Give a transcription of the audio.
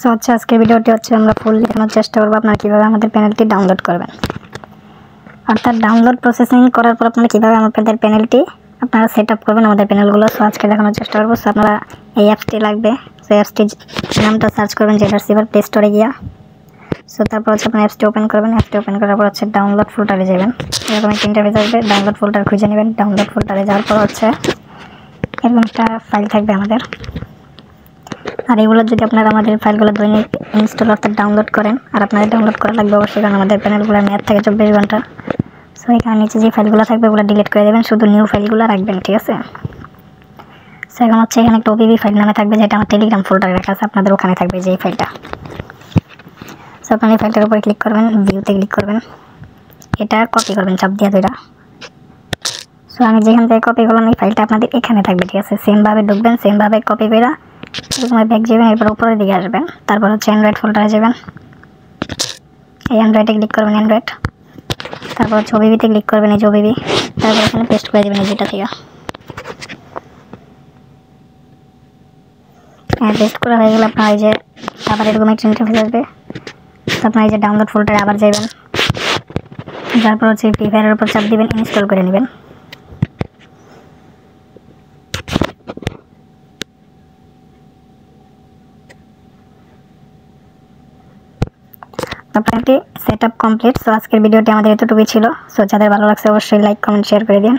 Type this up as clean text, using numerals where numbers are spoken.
So আজকের ভিডিওটি আমরা ফুল দেখানোর চেষ্টা করব আপনারা কিভাবে আমাদের প্যানেলটি ডাউনলোড করবেন। অর্থাৎ ডাউনলোড প্রসেসিং করার পর আপনারা কিভাবে আমাদের প্যানেলটি আপনারা সেটআপ করবেন আমাদের প্যানেলগুলো। সো আজকে দেখানোর চেষ্টা করব। সো আপনারা এই অ্যাপসটি লাগবে। সো অ্যাপসটির নামটা সার্চ করবেন জেড রিসিভার প্লে স্টোরে গিয়া। সো তারপর আপনারা অ্যাপসটি ওপেন করবেন। অ্যাপসটি ওপেন করার পর ডাউনলোড ফোল্ডারে যাবেন। এরকম একটা ইন্টারফেস আসবে। ডাউনলোড ফোল্ডার খুঁজে নেবেন। ডাউনলোড ফোল্ডারে যাওয়ার পর এরকম একটা ফাইল থাকবে আমাদের। আর এগুলো যদি আপনারা আমাদের ফাইলগুলো দৈনিক ইনস্টল অর্থাৎ ডাউনলোড করেন, আর আপনাদের ডাউনলোড করা লাগবে অবশ্যই, কারণ আমাদের প্যানেলগুলোর মেয়াদ থাকে 24 ঘন্টা। সো এখানে নিচে যে ফাইলগুলো থাকবে ওগুলো ডিলিট করে দেবেন, শুধু নিউ ফাইলগুলো রাখবেন, ঠিক আছে? সো এখন এখানে একটা ওপিবি ফাইল নামে থাকবে, যেটা আমার টেলিগ্রাম ফোল্ডারে রাখা আছে, আপনাদের ওখানে থাকবে যে এই ফাইলটা। সো আপনারা এই ফাইলটার উপরে ক্লিক করবেন, ভিউতে ক্লিক করবেন, এটা কপি করবেন চাপ দিয়ে দুইটা। সো আমি যেখান থেকে কপি করলাম এই ফাইলটা আপনাদের এখানে থাকবে, ঠিক আছে? সেমভাবে ঢুকবেন, সেমভাবে কপি করে এরকম ব্যাক যাবেন, এরপর উপরের দিকে আসবেন, তারপর অ্যান্ড্রয়েড ফোল্ডারে যাবেন, এই অ্যান্ড্রয়েডে ক্লিক করবেন, অ্যান্ড্রয়েড, তারপর ওপিবিতে ক্লিক করবেন, এই যে ওপিবি, তারপর এখানে পেস্ট করে দেবেন এই যেটা থেকে। পেস্ট করা হয়ে গেলে আপনার এই যে আবার এরকম একটা ইন্টারফেস আসবে। আপনার এই যে ডাউনলোড ফোল্ডারে আবার যাবেন, তারপর ফ্রি ফায়ারের উপর চাপ দিবেন, ইনস্টল করে নেবেন। আপনাকে সেটআপ কমপ্লিট। সো আজকের ভিডিওটি আমাদের এতটুকুই ছিল। সো যাদের ভালো লাগছে অবশ্যই লাইক কমেন্ট শেয়ার করে দিন।